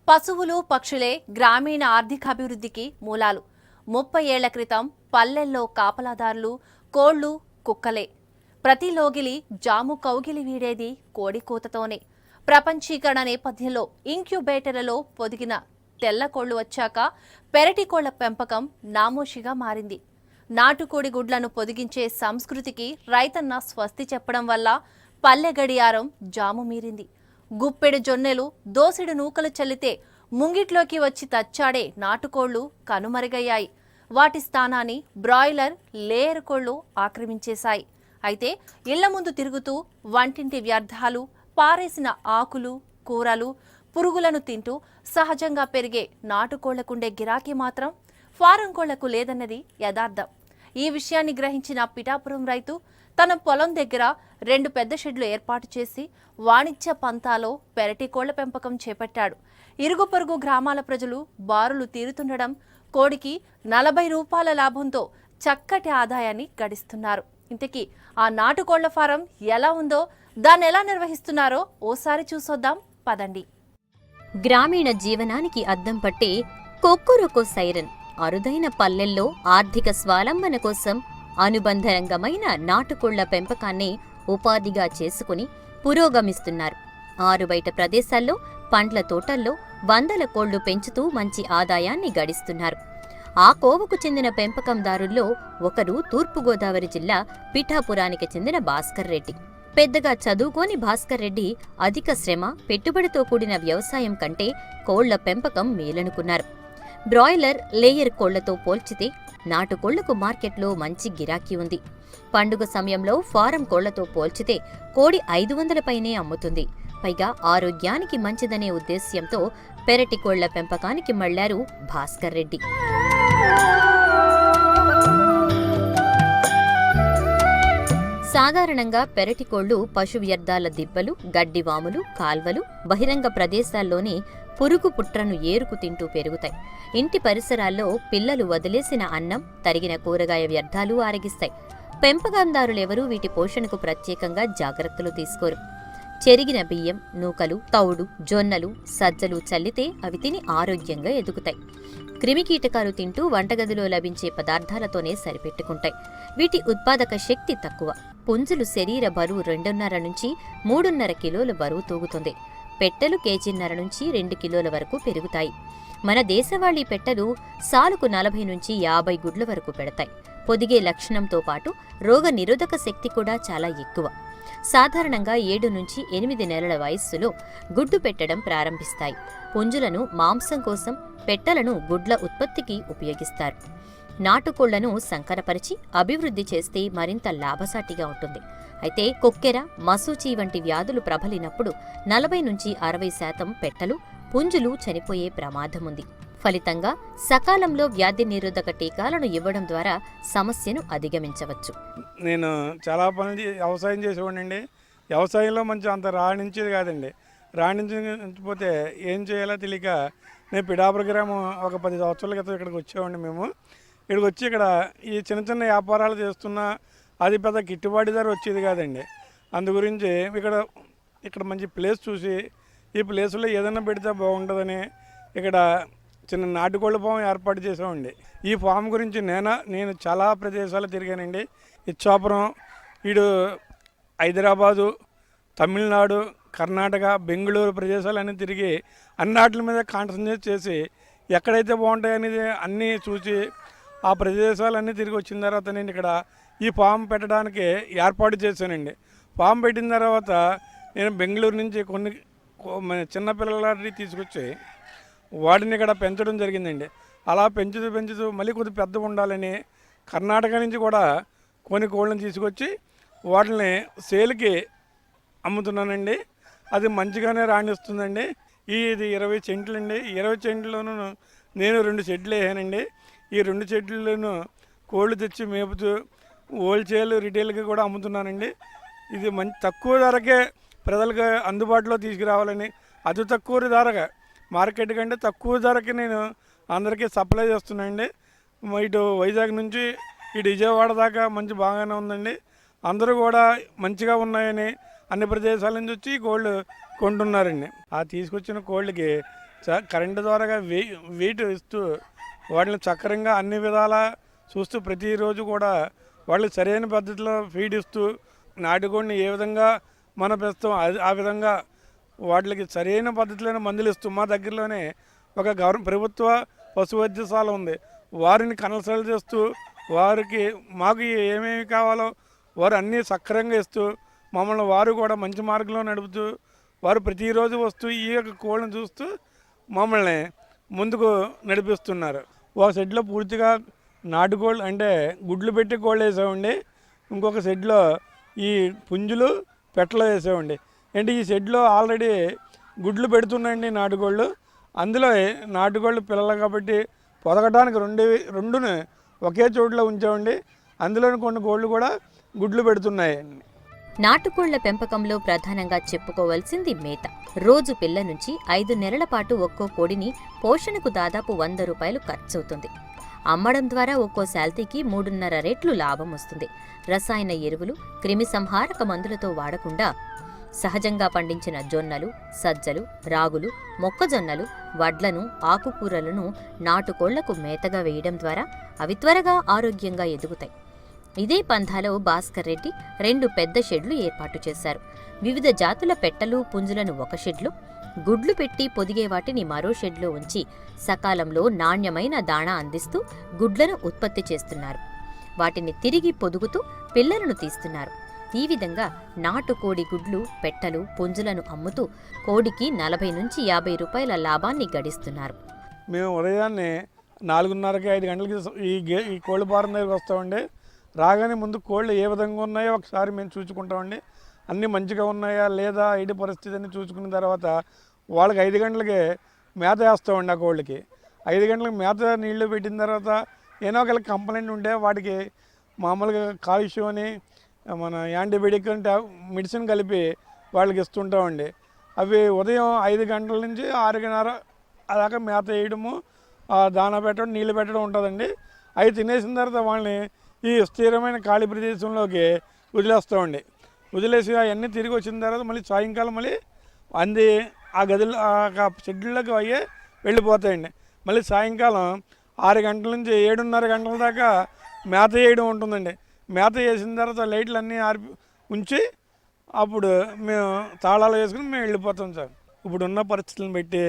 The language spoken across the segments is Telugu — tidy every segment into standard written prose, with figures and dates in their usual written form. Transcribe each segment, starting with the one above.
పశువులు పక్షులే గ్రామీణ ఆర్థికాభివృద్ధికి మూలాలు. 30 ఏళ్ల క్రితం పల్లెల్లో కాపలాదారులు కోళ్లు, కుక్కలే. ప్రతి లోగిలి జాము కౌగిలి వీడేది కోడి కూతతోనే. ప్రపంచీకరణ నేపథ్యంలో ఇంక్యుబేటర్లలో పొదిగిన తెల్ల కోళ్లు వచ్చాక పెరటి కోళ్ల పెంపకం నామోషిగా మారింది. నాటుకోడి గుడ్లను పొదిగించే సంస్కృతికి రైతన్న స్వస్తి చెప్పడం వల్ల పల్లె గడియారం జాము మీరింది. గుప్పెడు జొన్నెలు, దోసెడు నూకలు చల్లితే ముంగిట్లోకి వచ్చి తచ్చాడే నాటుకోళ్లు కనుమరుగయ్యాయి. వాటి స్థానాన్ని బ్రాయిలర్, లేయర్ కోళ్లు ఆక్రమించేశాయి. అయితే ఇళ్ల ముందు తిరుగుతూ వంటింటి వ్యర్థాలు, పారేసిన ఆకులు, కూరలు, పురుగులను తింటూ సహజంగా పెరిగే నాటుకోళ్లకుండే గిరాకీ మాత్రం ఫారం కోళ్లకు లేదన్నది యథార్థం. ఈ విషయాన్ని గ్రహించిన పిఠాపురం రైతు తన పొలం దగ్గర 2 పెద్ద షెడ్లు ఏర్పాటు చేసి వాణిజ్య పంతాలో పెరటి కోళ్ల పెంపకం చేపట్టాడు. ఇరుగు పొరుగు గ్రామాల ప్రజలు బారులు తీరుతుండడం, కోడికి 40 రూపాయల లాభంతో చక్కటి ఆదాయాన్ని గడిస్తున్నారు. ఇంతకీ ఆ నాటుకోళ్ల ఫారం ఎలా ఉందో, దాన్ని ఎలా నిర్వహిస్తున్నారో ఓసారి చూసొద్దాం పదండి. గ్రామీణ జీవనానికి అద్దం పట్టే కొక్కురొకో సైరన్ అరుదైన పల్లెల్లో ఆర్థిక స్వాలంబన కోసం అనుబంధ రంగమైన నాటుకోళ్ల పెంపకాన్ని ఉపాధిగా చేసుకుని పురోగమిస్తున్నారు. ఆరుబయట ప్రదేశాల్లో, పండ్ల తోటల్లో 100 కోళ్లు పెంచుతూ మంచి ఆదాయాన్ని గడిస్తున్నారు. ఆ కోవకు చెందిన పెంపకందారుల్లో ఒకరు తూర్పుగోదావరి జిల్లా పిఠాపురానికి చెందిన భాస్కర్ రెడ్డి. పెద్దగా చదువుకోని భాస్కర్ రెడ్డి అధిక శ్రమ, పెట్టుబడితో కూడిన వ్యవసాయం కంటే కోళ్ల పెంపకం మేలనుకున్నారు. బ్రాయిలర్, లేయర్ కోళ్లతో పోల్చితే నాటుకోళ్లకు మార్కెట్లో మంచి గిరాకీ ఉంది. పండుగ సమయంలో ఫారం కోళ్లతో పోల్చితే కోడి 500 పైనే అమ్ముతుంది. పైగా ఆరోగ్యానికి మంచిదనే ఉద్దేశ్యంతో పెరటి కోళ్ల పెంపకానికి మళ్లారు భాస్కర్ రెడ్డి. సాధారణంగా పెరటి కోళ్లు పశు వ్యర్థాల దిబ్బలు, గడ్డివాములు, కాల్వలు, బహిరంగ ప్రదేశాల్లోని పురుగు పుట్రను ఏరుకు తింటూ పెరుగుతాయి. ఇంటి పరిసరాల్లో పిల్లలు వదిలేసిన అన్నం, తరిగిన కూరగాయ వ్యర్థాలు ఆరగిస్తాయి. పెంపకందారులెవరూ వీటి పోషణకు ప్రత్యేకంగా జాగ్రత్తలు తీసుకోరు. చెరిగిన బియ్యం, నూకలు, తౌడు, జొన్నలు, సజ్జలు చల్లితే అవి తిని ఆరోగ్యంగా ఎదుగుతాయి. క్రిమికీటకాలు తింటూ వంటగదిలో లభించే పదార్థాలతోనే సరిపెట్టుకుంటాయి. వీటి ఉత్పాదక శక్తి తక్కువ. పుంజులు శరీర బరువు 2.5 నుంచి 3.5 కిలోల బరువు తూగుతుంది. పెట్టెలు 1.5 నుంచి 2 కిలోల వరకు పెరుగుతాయి. మన దేశవాళీ పెట్టెలు సాలుకు 40 నుంచి 50 గుడ్ల వరకు పెడతాయి. పొదిగే లక్షణంతో పాటు రోగ నిరోధక శక్తి కూడా చాలా ఎక్కువ. సాధారణంగా 7 నుంచి 8 నెలల వయస్సులో గుడ్డు పెట్టడం ప్రారంభిస్తాయి. పుంజులను మాంసం కోసం, పెట్టెలను గుడ్ల ఉత్పత్తికి ఉపయోగిస్తారు. నాటుకోళ్లను సంకరపరిచి అభివృద్ధి చేస్తే మరింత లాభసాటిగా ఉంటుంది. అయితే కొక్కెర, మసూచి వంటి వ్యాధులు ప్రబలినప్పుడు 40 నుంచి 60% పెట్టెలు, పుంజులు చనిపోయే ప్రమాదముంది. ఫలితంగా సకాలంలో వ్యాధి నిరోధక టీకాలను ఇవ్వడం ద్వారా సమస్యను అధిగమించవచ్చు. నేను చాలా పనులు వ్యవసాయం చేసేవాడినండి. వ్యవసాయంలో మంచి అంత రాణించేది కాదండి. రాణించకపోతే ఏం చేయాలో తెలియక నేను పిఠాపురం గ్రామం ఒక 10 సంవత్సరాల క్రితం ఇక్కడికి వచ్చేవాడిని. మేము ఇక్కడికి వచ్చి ఇక్కడ ఈ చిన్న చిన్న వ్యాపారాలు చేస్తున్నా అది పెద్ద గిట్టుబాటు ధర వచ్చేది కాదండి. అందు గురించి ఇక్కడ మంచి ప్లేస్ చూసి ఈ ప్లేస్లో ఏదైనా పెడితే బాగుంటుందని ఇక్కడ చిన్న నాటుకోళ్ల ఫామ్ ఏర్పాటు చేసామండి. ఈ ఫామ్ గురించి నేను చాలా ప్రదేశాలు తిరిగానండి. ఇచ్చాపురం, ఇటు హైదరాబాదు, తమిళనాడు, కర్ణాటక, బెంగళూరు ప్రదేశాలన్నీ తిరిగి అన్నిటి మీద కాన్సన్ట్రేట్ చేసి ఎక్కడైతే బాగుంటాయనేది అన్నీ చూసి ఆ ప్రదేశాలన్నీ తిరిగి వచ్చిన తర్వాత నేను ఇక్కడ ఈ ఫామ్ పెట్టడానికి ఏర్పాటు చేశానండి. ఫామ్ పెట్టిన తర్వాత నేను బెంగళూరు నుంచి కొన్ని చిన్నపిల్లలని తీసుకొచ్చి వాటిని ఇక్కడ పెంచడం జరిగిందండి. అలా పెంచుతూ మళ్ళీ కొద్దిగా పెద్ద ఉండాలని కర్ణాటక నుంచి కూడా కొన్ని కోళ్ళని తీసుకొచ్చి వాటిని సేల్కి అమ్ముతున్నానండి. అది మంచిగానే రాణిస్తుందండి. ఇది 20 సెంట్లు అండి. 20 సెంట్లోనూ నేను 2 షెడ్లు వేసానండి. ఈ 2 షెడ్లను కోళ్ళు తెచ్చి మేపుతూ హోల్సేల్, రిటైల్కి కూడా అమ్ముతున్నానండి. ఇది మంచి తక్కువ ధరకే ప్రజలకు అందుబాటులో తీసుకురావాలని, అతి తక్కువ ధరగా, మార్కెట్ కంటే తక్కువ ధరకి నేను అందరికీ సప్లై చేస్తున్నానండి. ఇటు వైజాగ్ నుంచి ఇటు విజయవాడ దాకా మంచి బాగానే ఉందండి. అందరూ కూడా మంచిగా ఉన్నాయని అన్ని ప్రదేశాల నుంచి వచ్చి కోళ్ళు కొంటున్నారండి. ఆ తీసుకొచ్చిన కోళ్ళకి కరెంటు ద్వారా వెయిట్ ఇస్తూ వాటిని చక్కరంగా అన్ని విధాలా చూస్తూ ప్రతిరోజు కూడా వాళ్ళు సరైన పద్ధతిలో ఫీడ్ ఇస్తూ నాటుకోడిని ఏ విధంగా మనం పెంచుతాం ఆ విధంగా వాటికి సరైన పద్ధతిలోనే మందులు ఇస్తూ మా దగ్గరలోనే ఒక ప్రభుత్వ పశు వైద్యశాల ఉంది. వారిని కన్సల్ట్ చేస్తూ వారికి మాకు ఏమేమి కావాలో వారు అన్నీ సక్రమంగా ఇస్తూ మమ్మల్ని వారు కూడా మంచి మార్గంలో నడుపుతూ వారు ప్రతిరోజు వస్తూ ఈ యొక్క కోళ్ళను చూస్తూ మమ్మల్ని ముందుకు నడిపిస్తున్నారు. ఒక షెడ్లో పూర్తిగా నాటుకోళ్ళు అంటే గుడ్లు పెట్టి కోళ్ళు వేసామండి. ఇంకొక షెడ్లో ఈ పుంజులు పెట్టలు వేసామండి. అంటే ఈ షెడ్లో ఆల్రెడీ గుడ్లు పెడుతున్నాయండి నాటుకోళ్ళు. అందులో నాటుకోళ్ళు పిల్లలు కాబట్టి పొదగడానికి రెండును ఒకే చోట్ల ఉంచామండి. అందులోని కొన్ని కోళ్ళు కూడా గుడ్లు పెడుతున్నాయి. నాటుకోళ్ల పెంపకంలో ప్రధానంగా చెప్పుకోవాల్సింది మేత. రోజు పిల్ల నుంచి 5 నెలల పాటు ఒక్కో కోడిని పోషణకు దాదాపు 100 రూపాయలు ఖర్చవుతుంది. అమ్మడం ద్వారా ఒక్కో శాల్తీకి 3.5 రెట్లు లాభం వస్తుంది. రసాయన ఎరువులు, క్రిమి సంహారక మందులతో వాడకుండా సహజంగా పండించిన జొన్నలు, సజ్జలు, రాగులు, మొక్కజొన్నలు, వడ్లను, ఆకుకూరలను నాటుకోళ్లకు మేతగా వేయడం ద్వారా అవి త్వరగా ఆరోగ్యంగా ఎదుగుతాయి. ఇదే పంథాలో భాస్కర్ రెడ్డి 2 పెద్ద షెడ్లు ఏర్పాటు చేశారు. వివిధ జాతుల పెట్టలు, పుంజులను ఒక షెడ్లో, గుడ్లు పెట్టి పొదిగే వాటిని మరో షెడ్లో ఉంచి సకాలంలో నాణ్యమైన దాణా అందిస్తూ గుడ్లను ఉత్పత్తి చేస్తున్నారు. వాటిని తిరిగి పొదుగుతూ పిల్లలను తీస్తున్నారు. ఈ విధంగా నాటుకోడి గుడ్లు, పెట్టలు, పుంజులను అమ్ముతూ కోడికి 40 నుంచి 50 రూపాయల లాభాన్ని గడిస్తున్నారు. మేము ఉదయాన్నే 4:30కి 5 గంటలకి ఈ కోళ్ళ ఫారం దగ్గరికి వస్తామండి. రాగానే ముందు కోళ్ళు ఏ విధంగా ఉన్నాయో ఒకసారి మేము చూసుకుంటామండి. అన్నీ మంచిగా ఉన్నాయా లేదా ఐడి పరిస్థితి అని చూసుకున్న తర్వాత వాళ్ళకి 5 గంటలకే మేత వేస్తామండి. ఆ కోళ్ళకి 5 గంటలకు మేత నీళ్లు పెట్టిన తర్వాత ఏదో ఒకళ్ళకి కంప్లైంట్ ఉంటే వాటికి మామూలుగా కాల్షియం అని మన యాంటీబయాటిక్ అంటే మెడిసిన్ కలిపి వాళ్ళకి ఇస్తుంటామండి. అవి ఉదయం 5 గంటల నుంచి 6:30 దాకా మేత వేయడము, దానా పెట్టడం, నీళ్ళు పెట్టడం ఉంటుందండి. అవి తినేసిన తర్వాత వాళ్ళని ఈ స్థిరమైన ఖాళీ ప్రదేశంలోకి వదిలేస్తామండి. వదిలేసి అవన్నీ తిరిగి వచ్చిన తర్వాత మళ్ళీ సాయంకాలం మళ్ళీ ఆ గదిలో షెడ్యూల్లోకి అయ్యే వెళ్ళిపోతాయండి. మళ్ళీ సాయంకాలం 6 గంటల నుంచి 7:30 గంటల దాకా మేత వేయడం ఉంటుందండి. మేత వేసిన తర్వాత లైట్లు అన్నీ ఉంచి అప్పుడు మేము తాళాలు వేసుకుని మేము వెళ్ళిపోతాం సార్. ఇప్పుడు ఉన్న పరిస్థితులను బట్టి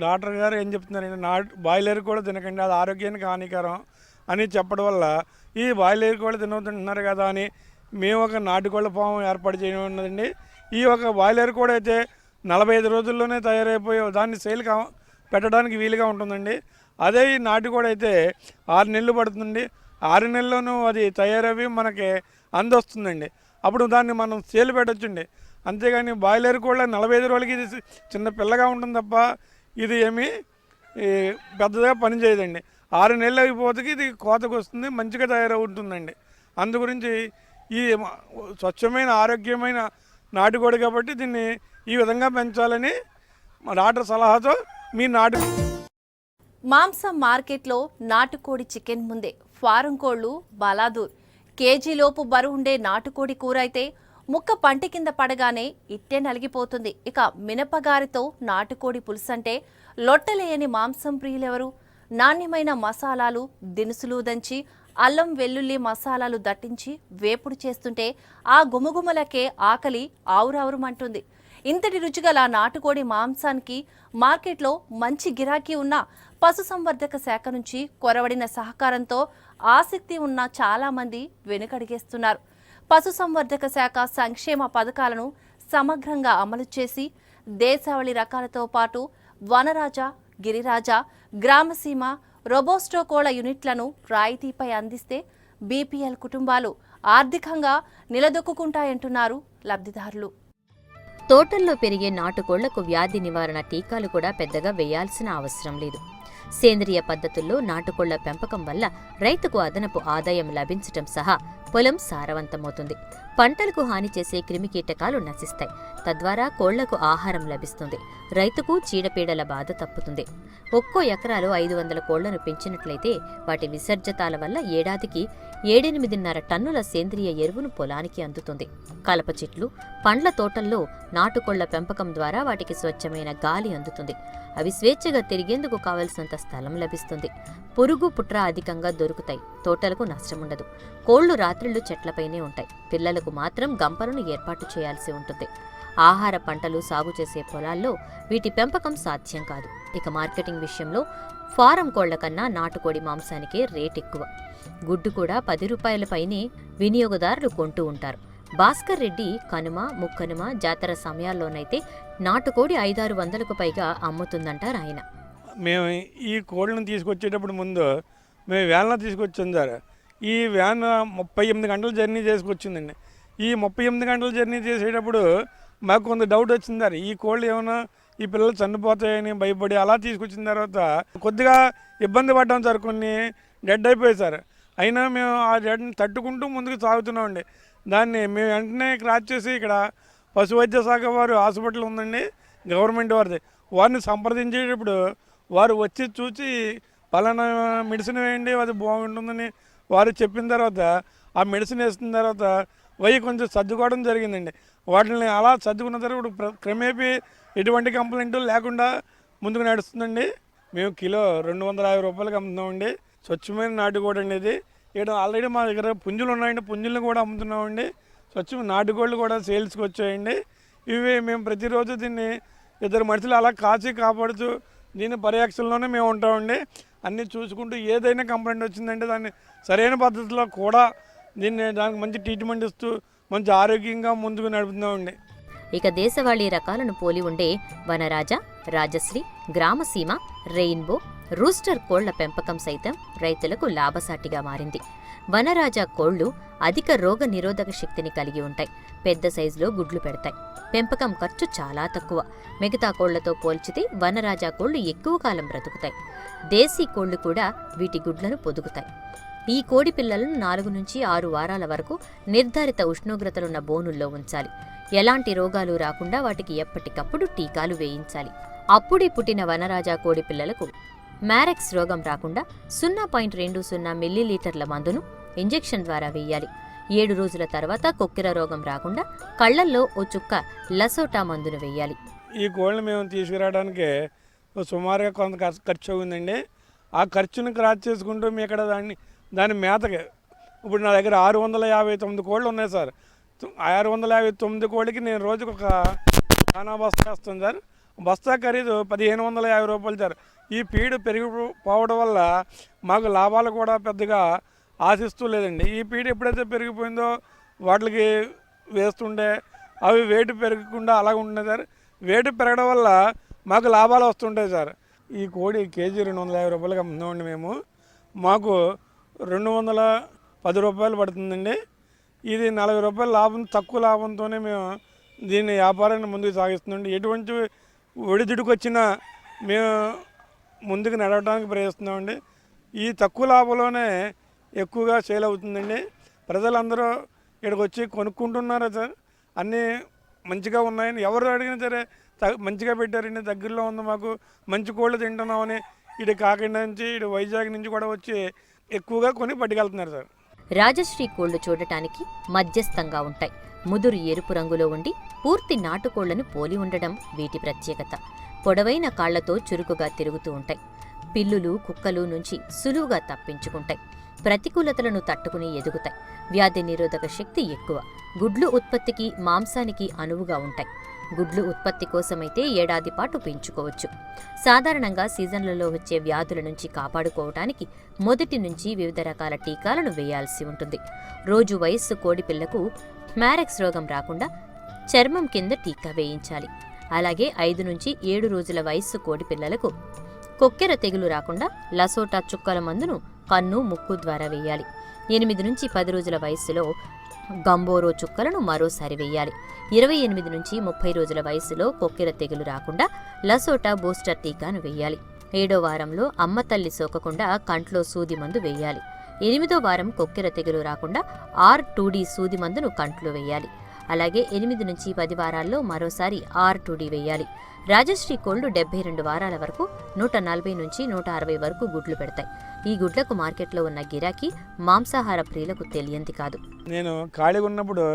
డాక్టర్ గారు ఏం చెప్తున్నారంటే బాయిలర్ కూడా తినకండి, అది ఆరోగ్యానికి హానికరం అని చెప్పడం వల్ల ఈ బాయిలర్ కూడా తినవుతుంటున్నారు కదా అని మేము ఒక నాటుకోళ్ళ ఫామ్ ఏర్పాటు చేయడం ఉన్నదండి. ఈ ఒక బాయిలర్ కూడా అయితే 45 రోజుల్లోనే తయారైపోయి దాన్ని సేల్ పెట్టడానికి వీలుగా ఉంటుందండి. అదే ఈ నాటుకోడి అయితే 6 నెలలు పడుతుంది. 6 నెలల్లోనూ అది తయారవి మనకి అందొస్తుందండి. అప్పుడు దాన్ని మనం సేల్ పెట్టొచ్చండి. అంతేగాని బాయిలర్ కూడా 45 రోజులకి ఇది చిన్న పిల్లగా ఉంటుంది తప్ప ఇది ఏమీ పెద్దగా పనిచేయదండి. 6 నెలలు అయిపోతే ఇది కోతకు వస్తుంది, మంచిగా తయారవుతుందండి. అందు గురించి ఈ స్వచ్ఛమైన ఆరోగ్యమైన నాటుకోడి కాబట్టి దీన్ని ఈ విధంగా పెంచాలని మా డాక్టర్ సలహాతో మీ మాంసం మార్కెట్లో నాటుకోడి చికెన్ ముందే ఫారం కోళ్లు బలాదూర్. కేజీలోపు బరువుండే నాటుకోడి కూర అయితే ముక్క పంటి కింద పడగానే ఇట్టే నలిగిపోతుంది. ఇక మినపగారితో నాటుకోడి పులుసంటే లొట్టలేయని మాంసం ప్రియులెవరు? నాణ్యమైన మసాలాలు, దినుసులు దంచి అల్లం వెల్లుల్లి మసాలాలు దట్టించి వేపుడు చేస్తుంటే ఆ గుమగుమలకే ఆకలి ఆవురావురమంటుంది. ఇంతటి రుచిగల నాటుకోడి మాంసానికి మార్కెట్లో మంచి గిరాకీ ఉన్న పశుసంవర్ధక శాఖ నుంచి కొరవడిన సహకారంతో ఆసక్తి ఉన్న చాలామంది వెనుకడిగేస్తున్నారు. పశుసంవర్ధక శాఖ సంక్షేమ పథకాలను సమగ్రంగా అమలు చేసి దేశావళి రకాలతో పాటు వనరాజ, గిరిరాజ, గ్రామసీమ, రోబోస్టో కోళ్ల యూనిట్లను రాయితీపై అందిస్తే బీపీఎల్ కుటుంబాలు ఆర్థికంగా నిలదొక్కుంటాయంటున్నారు లబ్ధిదారులు. తోటల్లో పెరిగే నాటుకోళ్లకు వ్యాధి నివారణ టీకాలు కూడా పెద్దగా వేయాల్సిన అవసరం లేదు. సేంద్రియ పద్ధతుల్లో నాటుకోళ్ల పెంపకం వల్ల రైతుకు అదనపు ఆదాయం లభించటం సహా పొలం సారవంతమవుతుంది. పంటలకు హాని చేసే క్రిమికీటకాలు నశిస్తాయి. తద్వారా కోళ్లకు ఆహారం లభిస్తుంది. రైతుకు చీడపీడల బాధ తప్పుతుంది. ఒక్కో ఎకరాలో 500 కోళ్లను పెంచినట్లయితే వాటి విసర్జితాల వల్ల ఏడాదికి 7-8.5 టన్నుల సేంద్రియ ఎరువును పొలానికి అందుతుంది. కలప చెట్లు, పండ్ల తోటల్లో నాటుకోళ్ల పెంపకం ద్వారా వాటికి స్వచ్ఛమైన గాలి అందుతుంది. అవి స్వేచ్ఛగా తిరిగేందుకు కావలసినంత స్థలం లభిస్తుంది. పురుగు పుట్ర అధికంగా దొరుకుతాయి. తోటలకు నష్టముండదు. కోళ్లు రాత్రిళ్లు చెట్లపైనే ఉంటాయి. పిల్లలకు మాత్రం గంపలను ఏర్పాటు చేయాల్సి ఉంటుంది. ఆహార పంటలు సాగు చేసే పొలాల్లో వీటి పెంపకం సాధ్యం కాదు. ఇక మార్కెటింగ్ విషయంలో ఫారం కోళ్ల కన్నా నాటుకోడి మాంసానికే రేట్ ఎక్కువ. గుడ్డు కూడా 10 రూపాయల పైనే వినియోగదారులు కొంటూ ఉంటారు. భాస్కర్ రెడ్డి కనుమ, ముక్కనుమ జాతర సమయాల్లోనైతే నాటుకోడి 500-600కు పైగా అమ్ముతుందంటారు ఆయన. మేము ఈ కోళ్ళను తీసుకొచ్చేటప్పుడు ముందు మేము వ్యాన్లో తీసుకొచ్చాం సార్. ఈ వ్యాన్ 38 గంటల జర్నీ చేసుకొచ్చిందండి. ఈ 38 గంటల జర్నీ చేసేటప్పుడు మాకు కొంత డౌట్ వచ్చింది సార్. ఈ కోళ్ళు ఏమైనా ఈ పిల్లలు చనిపోతాయని భయపడి అలా తీసుకొచ్చిన తర్వాత కొద్దిగా ఇబ్బంది పడ్డాం సార్. కొన్ని డెడ్ అయిపోయాయి సార్. అయినా మేము ఆ డెడ్ని తట్టుకుంటూ ముందుకు సాగుతున్నామండి. దాన్ని మేము వెంటనే క్రాచ్ చేసి ఇక్కడ పశు వైద్య శాఖ వారు హాస్పిటల్ ఉందండి గవర్నమెంట్ వారిది, వారిని సంప్రదించేటప్పుడు వారు వచ్చి చూసి పలానా మెడిసిన్ వేయండి అది బాగుంటుందని వారు చెప్పిన తర్వాత ఆ మెడిసిన్ వేసిన తర్వాత కొంచెం సర్దుకోవడం జరిగిందండి. వాటిని అలా సర్దుకున్న తర్వాత ఇప్పుడు క్రమేపీ ఎటువంటి కంప్లైంట్ లేకుండా ముందుకు నడుస్తుందండి. మేము కిలో 250 రూపాయలకి అమ్ముతున్నామండి. స్వచ్ఛమైన నాటుకోడి అండి ఇది. ఇక్కడ ఆల్రెడీ మా దగ్గర పుంజులు ఉన్నాయండి, పుంజులను కూడా అమ్ముతున్నామండి. స్వచ్ఛమైన నాటుకోళ్ళు కూడా సేల్స్కి వచ్చాయండి. ఇవి మేము ప్రతిరోజు దీన్ని 2 మనుషులు అలా కాచి కాపాడుతూ దీని పర్యవేక్షణలోనే మేము ఉంటామండి. అన్నీ చూసుకుంటూ ఏదైనా కంప్లైంట్ వచ్చిందంటే దాన్ని సరైన పద్ధతిలో కూడా దానికి మంచి ట్రీట్మెంట్ ఇస్తూ మంచి ఆరోగ్యంగా ముందుకు నడుపుతున్నామండి. ఇక దేశవాళీ రకాలను పోలి ఉండే వనరాజ, రాజశ్రీ, గ్రామసీమ, రెయిన్బో, రూస్టర్ కోళ్ల పెంపకం సైతం రైతులకు లాభసాటిగా మారింది. వనరాజ కోళ్లు అధిక రోగ నిరోధక శక్తిని కలిగి ఉంటాయి. పెద్ద సైజులో గుడ్లు పెడతాయి. పెంపకం ఖర్చు చాలా తక్కువ. మిగతా కోళ్లతో పోల్చితే వనరాజ కోళ్లు ఎక్కువ కాలం బ్రతుకుతాయి. దేశీ కోళ్లు కూడా వీటి గుడ్లను పొదుగుతాయి. ఈ కోడి పిల్లలను 4 నుంచి 6 వారాల వరకు నిర్ధారిత ఉష్ణోగ్రతలున్న బోనుల్లో ఉంచాలి. ఎలాంటి రోగాలు రాకుండా వాటికి ఎప్పటికప్పుడు టీకాలు వేయించాలి. అప్పుడే పుట్టిన వనరాజా కోడి పిల్లలకు మ్యారెక్స్ రోగం రాకుండా 0.20 మిల్లీలీటర్ల మందును ఇంజెక్షన్ ద్వారా వేయాలి. 7 రోజుల తర్వాత కొక్కెర రోగం రాకుండా కళ్లల్లో ఓ చుక్క లసోటా మందును వేయాలి. ఈ కోళ్ళని మేము తీసుకురావడానికి సుమారుగా కొంత ఖర్చు అవుతుందండి. ఆ ఖర్చును క్రాచ్ చేసుకుంటూ మీ ఇక్కడ దాని మేతకి ఇప్పుడు నా దగ్గర 659 కోళ్ళు ఉన్నాయి సార్. 659 కోళ్ళకి నేను రోజుకు ఒక దానా బస్తా వేస్తాను సార్. బస్తా ఖరీదు 1550 రూపాయలు సార్. ఈ పీడు పెరిగిపోవడం వల్ల మాకు లాభాలు కూడా పెద్దగా ఆశిస్తూ లేదండి. ఈ పీడు ఎప్పుడైతే పెరిగిపోయిందో వాటికి వేస్తుంటే అవి వేటు పెరగకుండా అలాగ ఉంటుంది సార్. వేటు పెరగడం వల్ల మాకు లాభాలు వస్తుంటాయి సార్. ఈ కోడి కేజీ 250 రూపాయలకి అమ్ముతామండి మేము. మాకు 210 రూపాయలు పడుతుందండి. ఇది 40 రూపాయల లాభం, తక్కువ లాభంతోనే మేము దీన్ని వ్యాపారాన్ని ముందుకు సాగిస్తుందండి. ఎటువంటి ఒడిదుడుకు వచ్చినా మేము ముందుకు నడవడానికి ప్రయత్నిస్తున్నామండి. ఈ తక్కువ లాభంలోనే ఎక్కువగా సేల్ అవుతుందండి. ప్రజలందరూ ఇక్కడికి వచ్చి కొనుక్కుంటున్నారు సార్. అన్నీ మంచిగా ఉన్నాయని ఎవరు అడిగినా సరే మంచిగా పెట్టారండి. దగ్గరలో ఉంది, మాకు మంచి కోళ్ళు తింటున్నామని ఇటు కాకినాడ నుంచి ఇటు వైజాగ్ నుంచి కూడా వచ్చి ఎక్కువగా కొని పట్టుకెళ్తున్నారు సార్. రాజశ్రీ కోళ్లు చూడటానికి మధ్యస్థంగా ఉంటాయి. ముదురు ఎరుపు రంగులో ఉండి పూర్తి నాటుకోళ్లను పోలి ఉండడం వీటి ప్రత్యేకత. పొడవైన కాళ్లతో చురుకుగా తిరుగుతూ ఉంటాయి. పిల్లులు, కుక్కలు నుంచి సులువుగా తప్పించుకుంటాయి. ప్రతికూలతలను తట్టుకుని ఎదుగుతాయి. వ్యాధి నిరోధక శక్తి ఎక్కువ. గుడ్లు ఉత్పత్తికి, మాంసానికి అనువుగా ఉంటాయి. గుడ్లు ఉత్పత్తి కోసమైతే ఏడాది పాటు పెంచుకోవచ్చు. సాధారణంగా సీజన్లలో వచ్చే వ్యాధుల నుంచి కాపాడుకోవటానికి మొదటి నుంచి వివిధ రకాల టీకాలను వేయాల్సి ఉంటుంది. రోజు వయస్సు కోడి పిల్లకు మ్యారెక్స్ రోగం రాకుండా చర్మం కింద టీకా వేయించాలి. అలాగే 5 నుంచి 7 రోజుల వయస్సు కోడి పిల్లలకు కొక్కెర తెగులు రాకుండా లసోటా చుక్కల మందును కన్ను, ముక్కు ద్వారా వేయాలి. 8 నుంచి 10 రోజుల వయస్సులో గంబోరో చుక్కలను మరోసారి వేయాలి. 28 నుంచి 30 రోజుల వయస్సులో కొక్కెర తెగులు రాకుండా లసోటా బూస్టర్ టీకాను వేయాలి. 7వ వారంలో అమ్మ తల్లి సోకకుండా కంట్లో సూది మందు వేయాలి. 8వ వారం కొక్కెర తెగులు రాకుండా R2D సూది మందును కంట్లో వేయాలి. అలాగే 8 నుంచి 10 వారాల్లో మరోసారి R2D వేయాలి. రాజశ్రీ కోళ్లు 72 వారాల వరకు 140 నుంచి 160 వరకు గుడ్లు పెడతాయి. ఈ గుడ్లకు మార్కెట్లో ఉన్న గిరాకీ మాంసాహార ప్రియులకు తెలియంది కాదు. నేను ఖాళీగా ఉన్నప్పుడు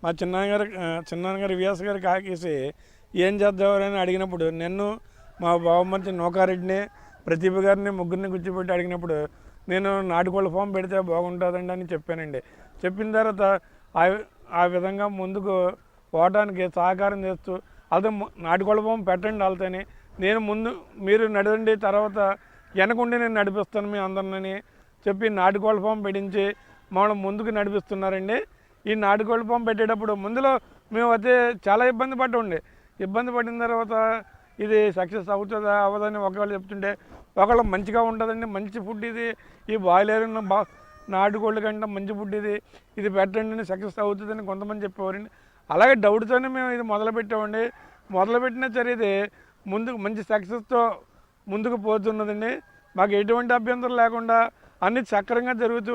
మా చిన్నాన్నగారు వ్యాస గారు కాకేసి ఏం చేద్దామని అడిగినప్పుడు నన్ను మా బావమర్చి నూకారెడ్డిని, ప్రతిభ గారిని ముగ్గురిని కూర్చోబెట్టి అడిగినప్పుడు నేను నాటుకోళ్ళ ఫామ్ పెడితే బాగుంటుందండి అని చెప్పానండి. చెప్పిన తర్వాత ఆ విధంగా ముందుకు పోవడానికి సహకారం చేస్తూ వాళ్ళతో నాటుకోళ్ళ ఫామ్ పెట్టండి వాళ్ళతోని, నేను ముందు మీరు నడవండి, తర్వాత వెనకుండి నేను నడిపిస్తాను మీ అందరిని చెప్పి నాటుకోళ్ళ ఫామ్ పెట్టించి మమ్మల్ని ముందుకు నడిపిస్తున్నారండి. ఈ నాటుకోళ్ళ ఫామ్ పెట్టేటప్పుడు ముందులో మేము అయితే చాలా ఇబ్బంది పడ్డామండి. ఇబ్బంది పడిన తర్వాత ఇది సక్సెస్ అవుతుందా అవ్వదని ఒకళ్ళు చెప్తుంటే ఒకళ్ళు మంచిగా ఉంటుందండి, మంచి ఫుడ్ ఇది, ఈ బాయిలర్ నాటుకోళ్ళ కంటే మంచి ఫుడ్ ఇది పెట్టండి సక్సెస్ అవుతుందని కొంతమంది చెప్పేవారండి. అలాగే డౌట్తోనే మేము ఇది మొదలుపెట్టామండి. మొదలుపెట్టిన సరే ఇది ముందుకు మంచి సక్సెస్తో ముందుకు పోతున్నదండి. మాకు ఎటువంటి అభ్యంతరం లేకుండా అన్ని సక్రమంగా జరుగుతూ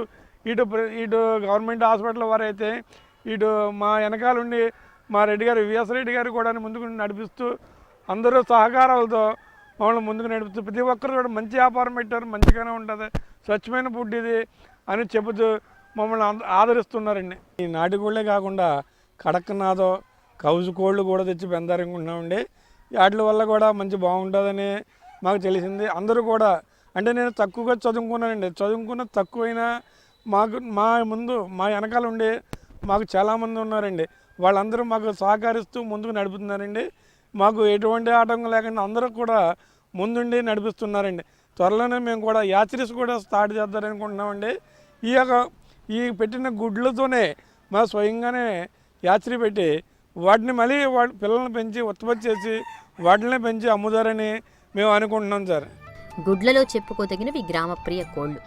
ఇటు గవర్నమెంట్ హాస్పిటల్ వారైతే ఇటు మా వెనకాలండి మా రెడ్డి గారు విఎస్ రెడ్డి గారు కూడా ముందుకు నడిపిస్తూ అందరూ సహకారాలతో మమ్మల్ని ముందుకు నడిపిస్తూ ప్రతి ఒక్కరు కూడా మంచి వ్యాపారం పెట్టారు, మంచిగానే ఉంటుంది, స్వచ్ఛమైన ఫుడ్ ఇది అని చెబుతూ మమ్మల్ని ఆదరిస్తున్నారండి. ఈ నాటుకోళ్ళే కాకుండా కడక్నాథో కౌజు కోళ్ళు కూడా తెచ్చి పెందారనుకుంటున్నామండి. వాటి వల్ల కూడా మంచి బాగుంటుందని మాకు తెలిసింది. అందరూ కూడా అంటే నేను తక్కువగా చదువుకున్నానండి, చదువుకున్న తక్కువైనా మా ముందు మా వెనకాల ఉండి మాకు చాలామంది ఉన్నారండి. వాళ్ళందరూ మాకు సహకరిస్తూ ముందుకు నడుపుతున్నారండి. మాకు ఎటువంటి ఆటంకం లేకుండా అందరూ కూడా ముందుండి నడిపిస్తున్నారండి. త్వరలోనే మేము కూడా యాత్రీస్ కూడా స్టార్ట్ చేద్దారనుకుంటున్నామండి. ఈ పెట్టిన గుడ్లతోనే మా స్వయంగానే యాత్రి పెట్టి వాటిని మళ్ళీ పిల్లల్ని పెంచి ఉత్పత్తి చేసి వాటిని పెంచి అమ్ముతారని మేము అనుకుంటున్నాం సార్. గుడ్లలో చెప్పుకోదగినవి గ్రామప్రియ కోళ్లు.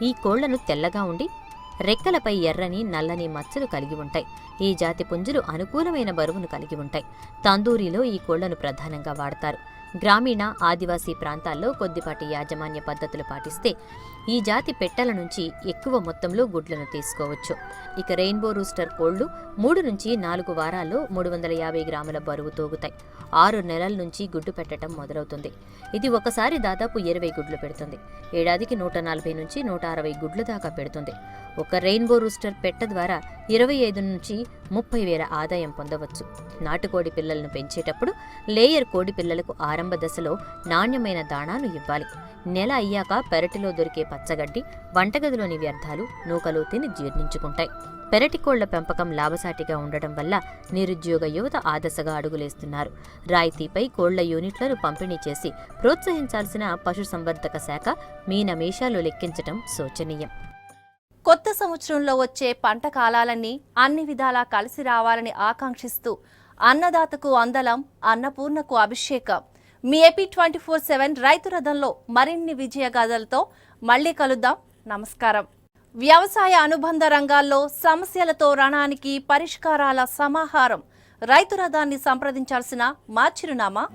ఈ కోళ్లను తెల్లగా ఉండి రెక్కలపై ఎర్రని నల్లని మచ్చలు కలిగి ఉంటాయి. ఈ జాతి పుంజులు అనుకూలమైన బరువును కలిగి ఉంటాయి. తందూరిలో ఈ కోళ్లను ప్రధానంగా వాడతారు. గ్రామీణ ఆదివాసీ ప్రాంతాల్లో కొద్దిపాటి యాజమాన్య పద్ధతులు పాటిస్తే ఈ జాతి పెట్టెల నుంచి ఎక్కువ మొత్తంలో గుడ్లను తీసుకోవచ్చు. ఇక రెయిన్బో రూస్టర్ కోళ్లు 3 నుంచి 4 వారాల్లో 350 గ్రాముల బరువు తూగుతాయి. 6 నెలల నుంచి గుడ్డు పెట్టడం మొదలవుతుంది. ఇది ఒకసారి దాదాపు 20 గుడ్లు పెడుతుంది. ఏడాదికి 140 నుంచి 160 గుడ్లు దాకా పెడుతుంది. ఒక రెయిన్బో రూస్టర్ పెట్ట ద్వారా 25 నుంచి 30 వేల ఆదాయం పొందవచ్చు. నాటుకోడి పిల్లలను పెంచేటప్పుడు లేయర్ కోడి పిల్లలకు ఆరంభ దశలో నాణ్యమైన దాణాను ఇవ్వాలి. నెల అయ్యాక పెరటిలో దొరికే పచ్చగడ్డి, వంటగదిలోని వ్యర్థాలు, నూకలు తిని జీర్ణించుకుంటాయి. పెరటి కోళ్ల పెంపకం లాభసాటిగా ఉండడం వల్ల నిరుద్యోగ యువత ఆదశగా అడుగులేస్తున్నారు. రాయితీపై కోళ్ల యూనిట్లను పంపిణీ చేసి ప్రోత్సహించాల్సిన పశుసంవర్ధక శాఖ మీనమేషాలు లెక్కించటం శోచనీయం. కొత్త సంవత్సరంలో వచ్చే పంట కాలాలన్నీ అన్ని విధాలా కలిసి రావాలని ఆకాంక్షిస్తూ అన్నదాతకు అందలం, అన్నపూర్ణకు అభిషేకం. మీ ఏపీ 24/7 రైతు రథంలో మరిన్ని విజయ గాథలతో మళ్లీ కలుద్దాం. నమస్కారం. వ్యవసాయ అనుబంధ రంగాల్లో సమస్యలతో రణానికి పరిష్కారాల సమాహారం. రైతు రథాన్ని సంప్రదించాల్సిన మా చిరునామా